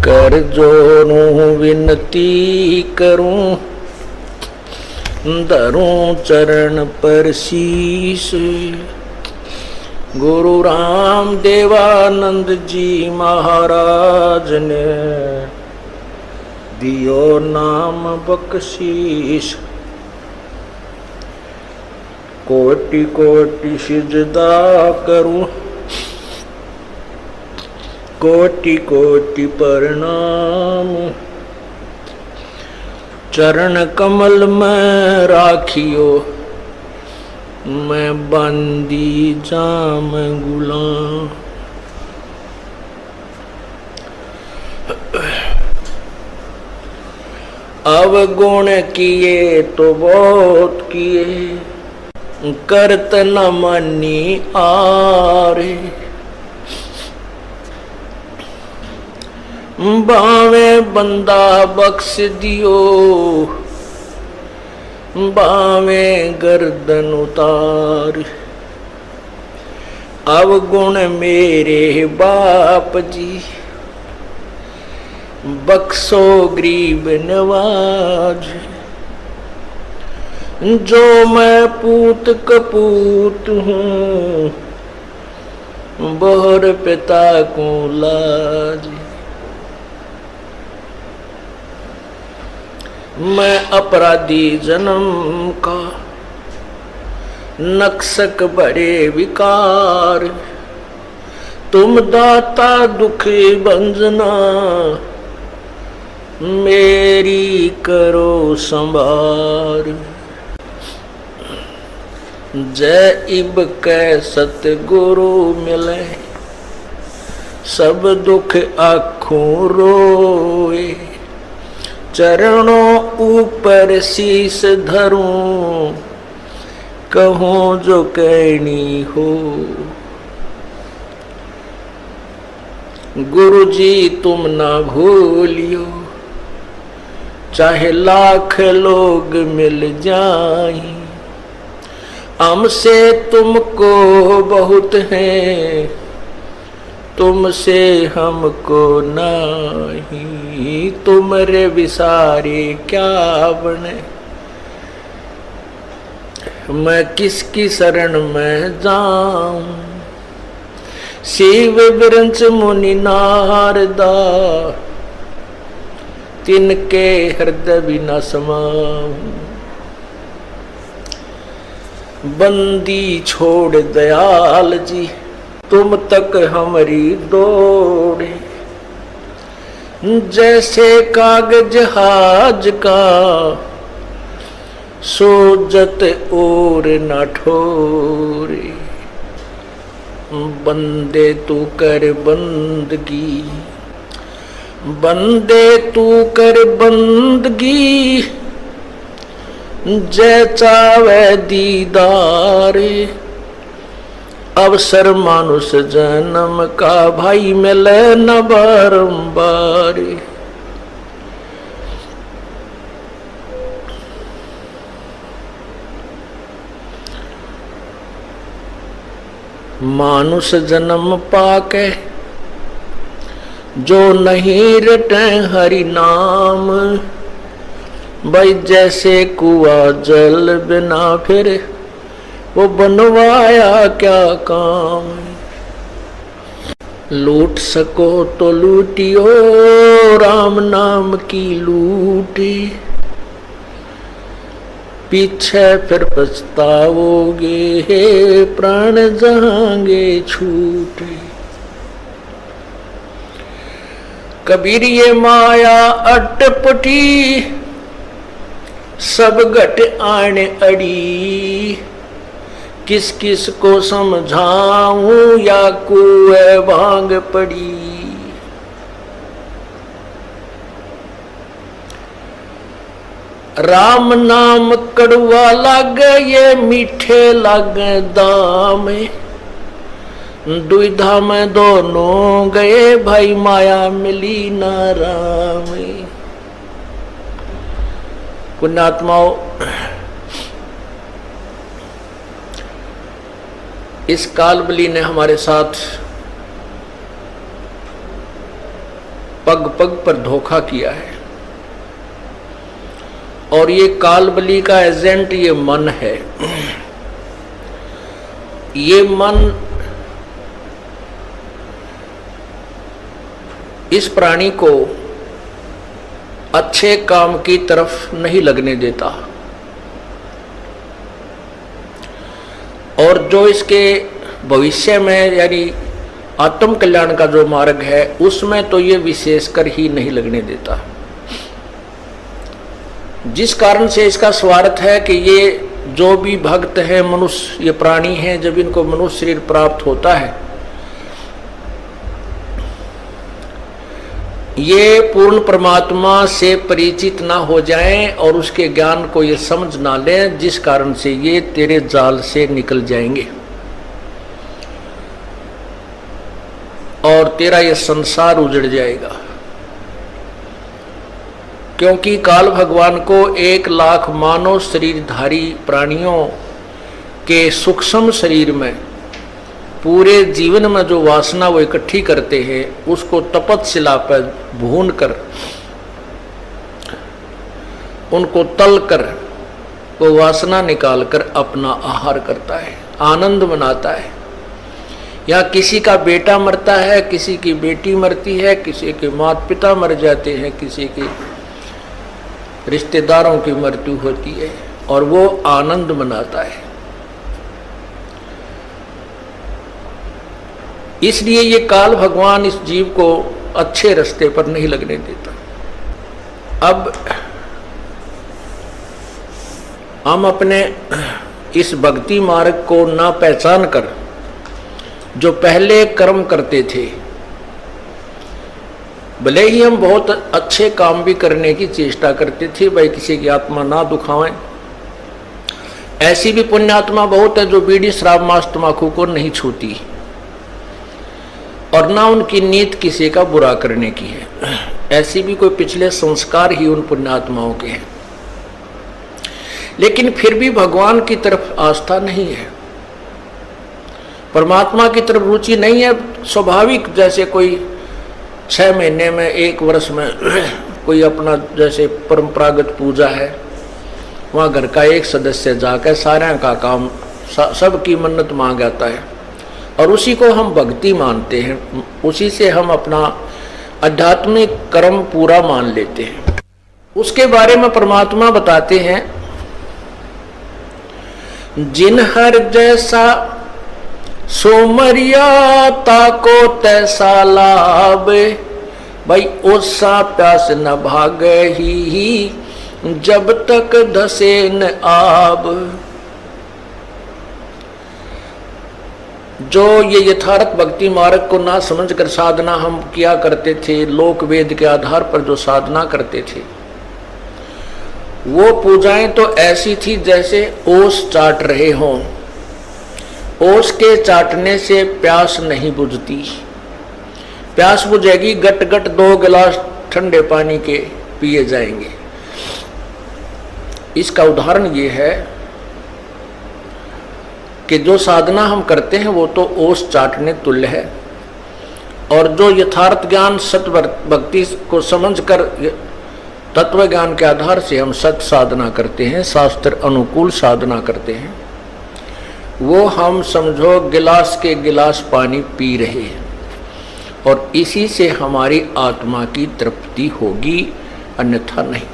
कर जोरूं विनती करूं, धरूं चरण पर शीश। गुरु राम देवानंद जी महाराज ने दियो नाम बख्शीश। कोटि कोटि सिजदा करूं, कोटि कोटि प्रणाम। चरण कमल में राखियो, मैं बंदी जाम गुलाम। अवगुण किए तो बहुत किए, करत न मनी आरे। बावे बंदा बख्श दियो, बावे गर्दन उतार। अवगुण मेरे बाप जी, बख्शो गरीब नवाज। जो मैं पूत कपूत हूँ, बोहर पिता को लाज। मैं अपराधी जन्म का, नक्सक बड़े विकार। तुम दाता दुखी भंजना, मेरी करो संभार। जय इब कै सतगुरु मिले, सब दुख आँखों रोए। चरणों ऊपर शीस धरूं, कहूं जो कहनी हो। गुरु जी तुम ना भूलियो, चाहे लाख लोग मिल जाएं। हमसे तुमको बहुत है, तुमसे हमको नहीं। तुमरे विसारे क्या बने, मैं किसकी शरण में जाऊं। शिव विरंच मुनि नारदा, तिनके हृदय भी न समाऊं। बंदी छोड़ दयाल जी, तुम तक हमारी दौड़े। जैसे कागज हाज का, सोजत और न ठोरे। बंदे तू कर बंदगी, बंदे तू कर बंदगी। जय चावे दीदार, अवसर मानुष जन्म का भाई मिले न बारंबार। मानुष जन्म पाके, जो नहीं रटे हरि नाम। भाई जैसे कुआ जल बिना फिर, वो बनवाया क्या काम। लूट सको तो लूटियो, राम नाम की लूटी। पीछे फिर पछताओगे, हे प्राण जाएंगे छूटे। कबीर ये माया अटपटी, सब घट आने अड़ी। किस किस को समझाऊं, या कुएं भांग पड़ी। राम नाम कड़वा लागे, ये मीठे लागे दाम। दुविधा में दोनों गए, भाई माया मिली न राम। पुण्यात्माओं, इस कालबली ने हमारे साथ पग पग पर धोखा किया है। और ये कालबली का एजेंट ये मन है। ये मन इस प्राणी को अच्छे काम की तरफ नहीं लगने देता, और जो इसके भविष्य में यानी आत्म कल्याण का जो मार्ग है उसमें तो ये विशेषकर ही नहीं लगने देता। जिस कारण से इसका स्वार्थ है कि ये जो भी भक्त है, मनुष्य, ये प्राणी हैं, जब इनको मनुष्य शरीर प्राप्त होता है, ये पूर्ण परमात्मा से परिचित ना हो जाएं और उसके ज्ञान को ये समझ ना लें, जिस कारण से ये तेरे जाल से निकल जाएंगे और तेरा ये संसार उजड़ जाएगा। क्योंकि काल भगवान को 1,00,000 मानव शरीरधारी प्राणियों के सूक्ष्म शरीर में पूरे जीवन में जो वासना वो इकट्ठी करते हैं, उसको तपतशिला पर भून कर, उनको तल कर, वो वासना निकाल कर अपना आहार करता है, आनंद मनाता है। या किसी का बेटा मरता है, किसी की बेटी मरती है, किसी के माता पिता मर जाते हैं, किसी के रिश्तेदारों की मृत्यु होती है, और वो आनंद मनाता है। इसलिए ये काल भगवान इस जीव को अच्छे रास्ते पर नहीं लगने देता। अब हम अपने इस भक्ति मार्ग को ना पहचान कर जो पहले कर्म करते थे, भले ही हम बहुत अच्छे काम भी करने की चेष्टा करते थे, भाई किसी की आत्मा ना दुखावें, ऐसी भी पुण्यात्मा बहुत है जो बीड़ी शराब मांस तंबाकू को नहीं छूती, और ना उनकी नीयत किसी का बुरा करने की है। ऐसी भी कोई पिछले संस्कार ही उन पुण्यात्माओं के हैं, लेकिन फिर भी भगवान की तरफ आस्था नहीं है, परमात्मा की तरफ रुचि नहीं है। स्वाभाविक जैसे कोई 6 महीने में 1 वर्ष में कोई अपना जैसे परंपरागत पूजा है, वहाँ घर का एक सदस्य जाकर सारे का काम सबकी मन्नत मांग आता है, और उसी को हम भक्ति मानते हैं, उसी से हम अपना आध्यात्मिक कर्म पूरा मान लेते हैं। उसके बारे में परमात्मा बताते हैं, जिन हर जैसा सोमरिया ताको तैसा लाभ, भाई ओसा प्यास न भागे ही जब तक धसे न आब। जो ये यथार्थ भक्ति मार्ग को ना समझकर साधना हम किया करते थे, लोक वेद के आधार पर जो साधना करते थे, वो पूजाएं तो ऐसी थी जैसे ओस चाट रहे हों। ओस के चाटने से प्यास नहीं बुझती, प्यास बुझेगी गट गट 2 गिलास ठंडे पानी के पिए जाएंगे। इसका उदाहरण ये है कि जो साधना हम करते हैं वो तो ओस चाटने तुल्य है, और जो यथार्थ ज्ञान सत भक्ति को समझकर तत्व ज्ञान के आधार से हम सत साधना करते हैं, शास्त्र अनुकूल साधना करते हैं, वो हम समझो गिलास के गिलास पानी पी रहे हैं, और इसी से हमारी आत्मा की तृप्ति होगी, अन्यथा नहीं।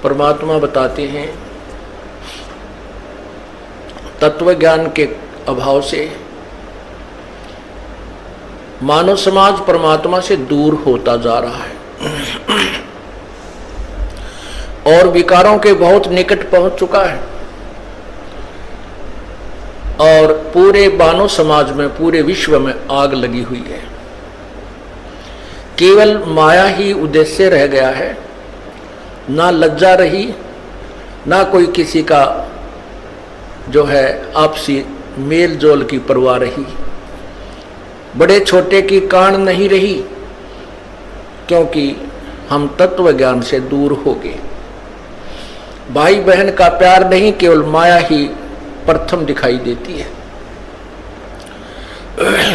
परमात्मा बताते हैं, तत्व ज्ञान के अभाव से मानव समाज परमात्मा से दूर होता जा रहा है और विकारों के बहुत निकट पहुंच चुका है, और पूरे मानव समाज में, पूरे विश्व में आग लगी हुई है। केवल माया ही उद्देश्य रह गया है, ना लज्जा रही, ना कोई किसी का जो है आपसी मेल जोल की परवाह रही, बड़े छोटे की कान नहीं रही, क्योंकि हम तत्व ज्ञान से दूर हो गए। भाई बहन का प्यार नहीं, केवल माया ही प्रथम दिखाई देती है।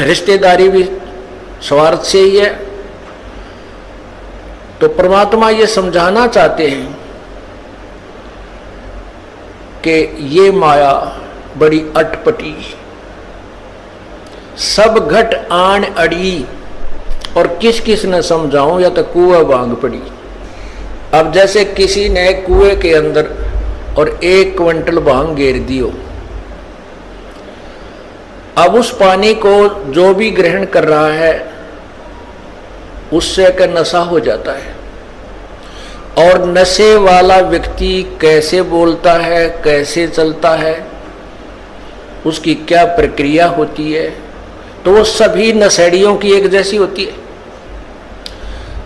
रिश्तेदारी भी स्वार्थ से ही है। तो परमात्मा ये समझाना चाहते हैं कि ये माया बड़ी अटपटी, सब घट आन अड़ी, और किस किस ने समझाऊं, या तो कुआं बांग पड़ी। अब जैसे किसी ने कुएं के अंदर और 1 क्विंटल भांग घेर दियो, अब उस पानी को जो भी ग्रहण कर रहा है उससे का नशा हो जाता है। और नशे वाला व्यक्ति कैसे बोलता है, कैसे चलता है, उसकी क्या प्रक्रिया होती है, तो वो सभी नशेड़ियों की एक जैसी होती है।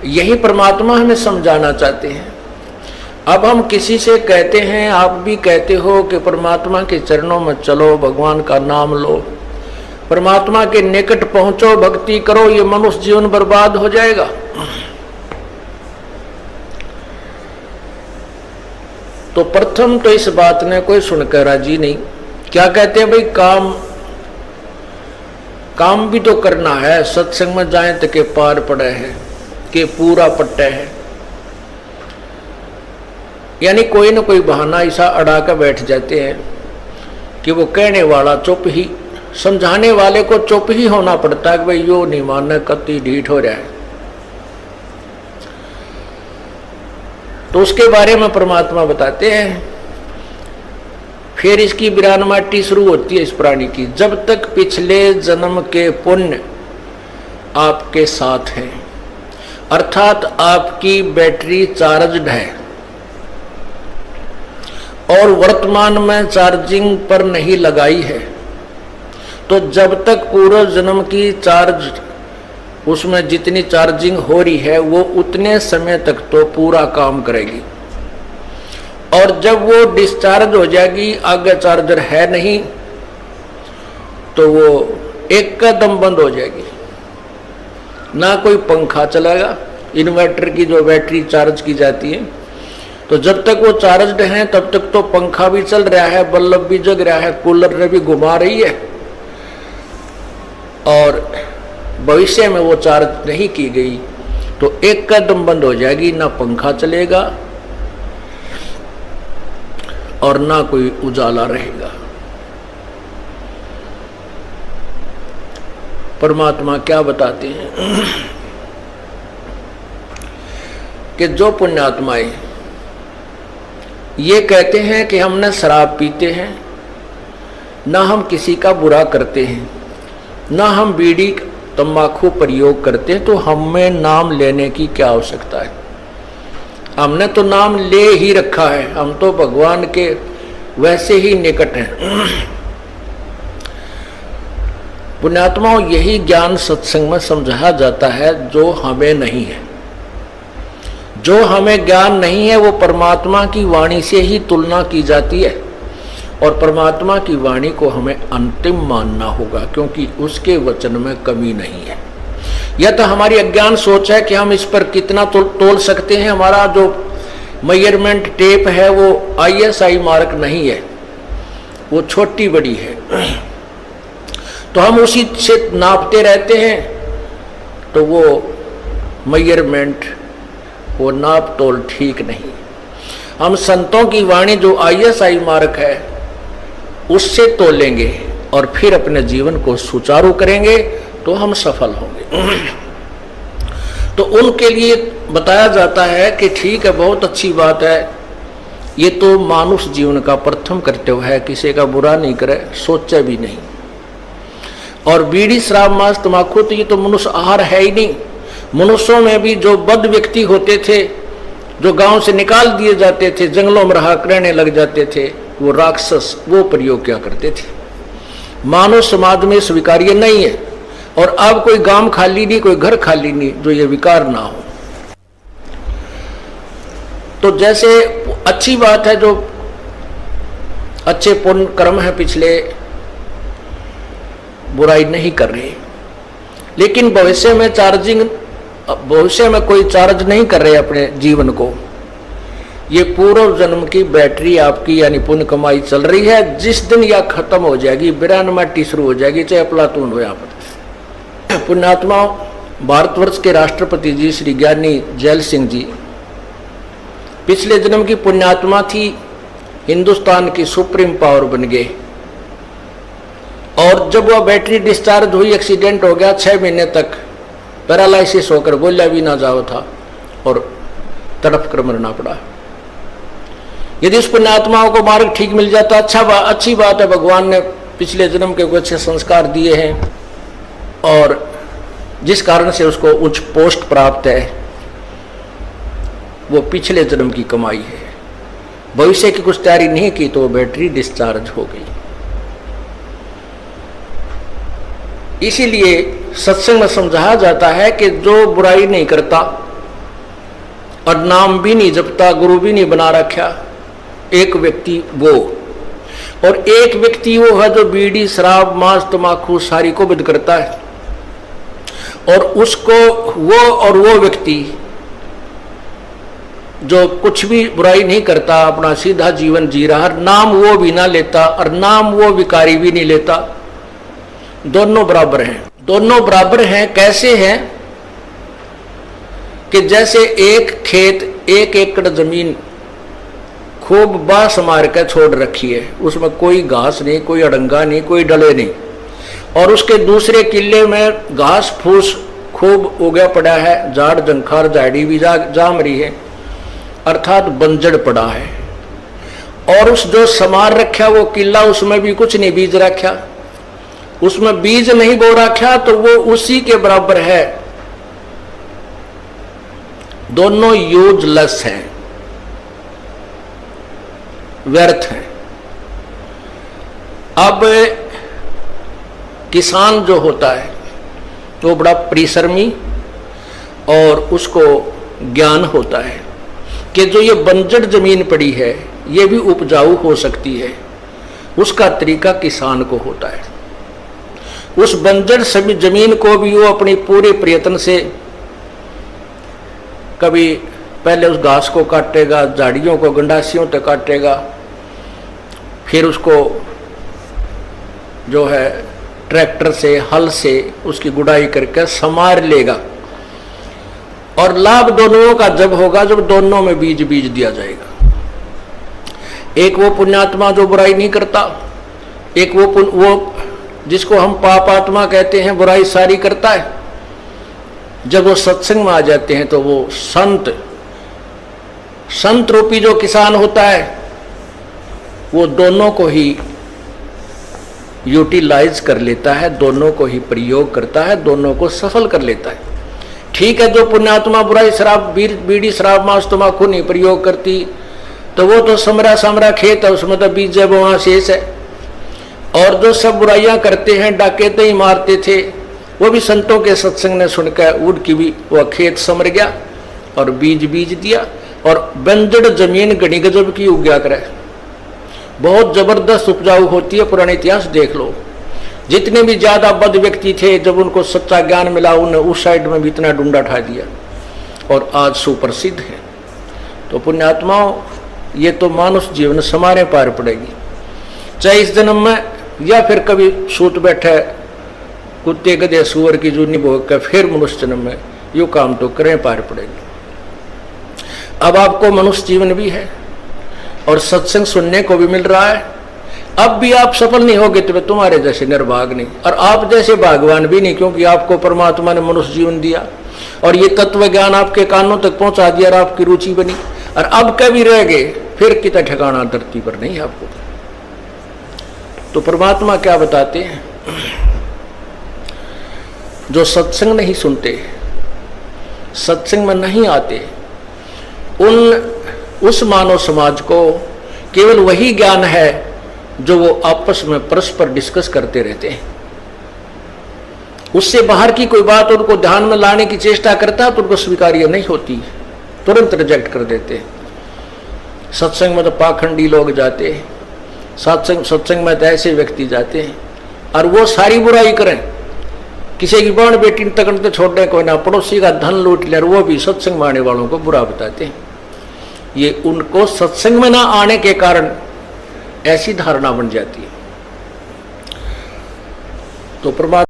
यही परमात्मा हमें समझाना चाहते हैं। अब हम किसी से कहते हैं, आप भी कहते हो कि परमात्मा के चरणों में चलो, भगवान का नाम लो, परमात्मा के निकट पहुंचो, भक्ति करो, ये मनुष्य जीवन बर्बाद हो जाएगा। तो प्रथम तो इस बात ने कोई सुनकर राजी नहीं। क्या कहते हैं भाई, काम भी तो करना है, सत्संग में जाए तो के पार पड़े है, के पूरा पट्टे है। यानी कोई ना कोई बहाना ऐसा अड़ा कर बैठ जाते हैं कि वो कहने वाला चुप ही, समझाने वाले को चुप ही होना पड़ता है कि भाई यो नहीं मानना, कति ढीठ हो रहा है। तो उसके बारे में परमात्मा बताते हैं। फिर इसकी विरानमाटी शुरू होती है इस प्राणी की। जब तक पिछले जन्म के पुण्य आपके साथ हैं, अर्थात आपकी बैटरी चार्जड है और वर्तमान में चार्जिंग पर नहीं लगाई है, तो जब तक पूर्व जन्म की चार्ज, उसमें जितनी चार्जिंग हो रही है वो उतने समय तक तो पूरा काम करेगी। और जब वो डिस्चार्ज हो जाएगी, आगे चार्जर है नहीं, तो वो एक कदम बंद हो जाएगी। ना कोई पंखा चलेगा, इन्वर्टर की जो बैटरी चार्ज की जाती है, तो जब तक वो चार्जड है तब तक तो पंखा भी चल रहा है, बल्ब भी जग रहा है, कूलर भी घुमा रही है। और भविष्य में वो चार्ज नहीं की गई तो एक कदम बंद हो जाएगी, ना पंखा चलेगा और ना कोई उजाला रहेगा। परमात्मा क्या बताते हैं कि जो पुण्यात्माएं ये कहते हैं कि हमने शराब पीते हैं, ना हम किसी का बुरा करते हैं, ना हम बीड़ी तंबाकू प्रयोग करते हैं, तो हमें नाम लेने की क्या आवश्यकता है? हमने तो नाम ले ही रखा है, हम तो भगवान के वैसे ही निकट हैं। पुण्यात्माओं, यही ज्ञान सत्संग में समझाया जाता है जो हमें नहीं है। जो हमें ज्ञान नहीं है वो परमात्मा की वाणी से ही तुलना की जाती है, और परमात्मा की वाणी को हमें अंतिम मानना होगा, क्योंकि उसके वचन में कमी नहीं है। यह तो हमारी अज्ञान सोच है कि हम इस पर कितना तोल सकते हैं। हमारा जो मेजरमेंट टेप है वो ISI मार्क नहीं है, वो छोटी बड़ी है, तो हम उसी से नापते रहते हैं। तो वो मेजरमेंट, वो नाप तोल ठीक नहीं। हम संतों की वाणी जो ISI मार्क है उससे तोलेंगे और फिर अपने जीवन को सुचारू करेंगे तो हम सफल होंगे। तो उनके लिए बताया जाता है कि ठीक है, बहुत अच्छी बात है, ये तो मानुष जीवन का प्रथम कर्तव्य है, किसी का बुरा नहीं करे, सोचे भी नहीं। और बीड़ी शराब मांस तंबाकू तो ये तो मनुष्य आहार है ही नहीं। मनुष्यों में भी जो बद व्यक्ति होते थे, जो गांव से निकाल दिए जाते थे, जंगलों में रहा करने लग जाते थे, वो राक्षस वो प्रयोग क्या करते थे। मानव समाज में स्वीकार्य नहीं है। और अब कोई गांव खाली नहीं, कोई घर खाली नहीं जो ये विकार ना हो। तो जैसे अच्छी बात है, जो अच्छे पुण्य कर्म है पिछले, बुराई नहीं कर रहे, लेकिन भविष्य में कोई चार्ज नहीं कर रहे अपने जीवन को, ये पूर्व जन्म की बैटरी आपकी यानी पुण्य कमाई चल रही है। जिस दिन यह खत्म हो जाएगी, बिरान माटी शुरू हो जाएगी, चाहे अफलातून हो। यहाँ पर पुण्यात्मा भारतवर्ष के राष्ट्रपति जी श्री ज्ञानी जैल सिंह जी पिछले जन्म की पुण्यात्मा थी, हिंदुस्तान की सुप्रीम पावर बन गए। और जब वह बैटरी डिस्चार्ज हुई, एक्सीडेंट हो गया, 6 महीने तक पैरालाइसिस होकर बोला भी ना जाओ था और तड़प कर मरना पड़ा। यदि उस पुण्यात्माओं को मार्ग ठीक मिल जाता, अच्छी बात है, भगवान ने पिछले जन्म के कुछ अच्छे संस्कार दिए हैं और जिस कारण से उसको उच्च पोस्ट प्राप्त है, वो पिछले जन्म की कमाई है। भविष्य की कुछ तैयारी नहीं की तो वो बैटरी डिस्चार्ज हो गई। इसीलिए सत्संग में समझाया जाता है कि जो बुराई नहीं करता और नाम भी नहीं जपता, गुरु भी नहीं बना रखा, एक व्यक्ति वो, और एक व्यक्ति वो है जो बीड़ी, शराब, मांस, तमाकू सारी को बंद करता है। और उसको वो व्यक्ति जो कुछ भी बुराई नहीं करता, अपना सीधा जीवन जी रहा, नाम वो भी ना लेता और नाम वो विकारी भी नहीं लेता, दोनों बराबर हैं। दोनों बराबर हैं। कैसे हैं कि जैसे एक खेत, 1 एकड़ जमीन खूब बांस मार के छोड़ रखी है, उसमें कोई घास नहीं, कोई अड़ंगा नहीं, कोई डले नहीं, और उसके दूसरे किले में घास फूस खूब उगा पड़ा है, झाड़ जंखार झाड़ी भी जाम रही है, अर्थात बंजड़ पड़ा है। और उस जो समार रखा वो किला, उसमें भी कुछ नहीं बीज रखा, उसमें बीज नहीं बो रखा, तो वो उसी के बराबर है। दोनों यूजलेस हैं, व्यर्थ हैं। अब किसान जो होता है तो बड़ा परिश्रमी और उसको ज्ञान होता है कि जो ये बंजर जमीन पड़ी है ये भी उपजाऊ हो सकती है, उसका तरीका किसान को होता है। उस बंजर सभी जमीन को भी वो अपनी पूरे प्रयत्न से कभी पहले उस घास को काटेगा, झाड़ियों को गंडासियों तक काटेगा, फिर उसको जो है ट्रैक्टर से, हल से उसकी गुड़ाई करके समार लेगा। और लाभ दोनों का जब होगा जब दोनों में बीज दिया जाएगा। एक वो पुण्यात्मा जो बुराई नहीं करता, एक वो जिसको हम पापात्मा कहते हैं, बुराई सारी करता है। जब वो सत्संग में आ जाते हैं तो वो संत रूपी जो किसान होता है वो दोनों को ही यूटिलाइज कर लेता है, दोनों को ही प्रयोग करता है, दोनों को सफल कर लेता है। ठीक है, जो पुण्यात्मा बुराई, शराब, बीड़ी, शराब, मांस, तम्बाकू नहीं प्रयोग करती तो वो तो समरा खेत है, उसमें तो बीज वहां शेष है। और जो सब बुराइयां करते हैं, डाकैते ही मारते थे, वो भी संतों के सत्संग ने सुनकर उड़ की भी वह खेत समर गया और बीज दिया। और बंजड़ जमीन गणी गजब की उग्या करे, बहुत जबरदस्त उपजाऊ होती है। पुराने इतिहास देख लो, जितने भी ज्यादा बद व्यक्ति थे, जब उनको सच्चा ज्ञान मिला उन्हें उस साइड में भी इतना डूंडा ठा दिया और आज सुप्रसिद्ध है। तो पुण्यात्माओं, ये तो मानुष जीवन समारे पार पड़ेगी, चाहे इस जन्म में या फिर कभी सूत बैठे कुत्ते गधे सुअर की जूनी भोग कर फिर मनुष्य जन्म में यो काम तो करें पार पड़ेगी। अब आपको मनुष्य जीवन भी है और सत्संग सुनने को भी मिल रहा है। अब भी आप सफल नहीं होगे तो तुम्हारे जैसे निर्भाग नहीं, और आप जैसे भागवान भी नहीं, क्योंकि आपको परमात्मा ने मनुष्य जीवन दिया और ये तत्व ज्ञान आपके कानों तक पहुंचा दिया और आपकी रुचि बनी। और अब कभी रह गए फिर कितना ठिकाना धरती पर नहीं आपको। तो परमात्मा क्या बताते हैं, जो सत्संग नहीं सुनते, सत्संग में नहीं आते, उस मानव समाज को केवल वही ज्ञान है जो वो आपस में परस्पर डिस्कस करते रहते हैं। उससे बाहर की कोई बात उनको ध्यान में लाने की चेष्टा करता है तो उनको स्वीकार्य नहीं होती, तुरंत रिजेक्ट कर देते हैं। सत्संग में तो पाखंडी लोग जाते हैं, सत्संग में तो ऐसे व्यक्ति जाते हैं और वो सारी बुराई करें, किसी की बहन बेटी तक तो छोड़ने कोई ना, पड़ोसी का धन लूट ले, वो भी सत्संग मानने वालों को बुरा बताते हैं। ये उनको सत्संग में ना आने के कारण ऐसी धारणा बन जाती है। तो परमात्मा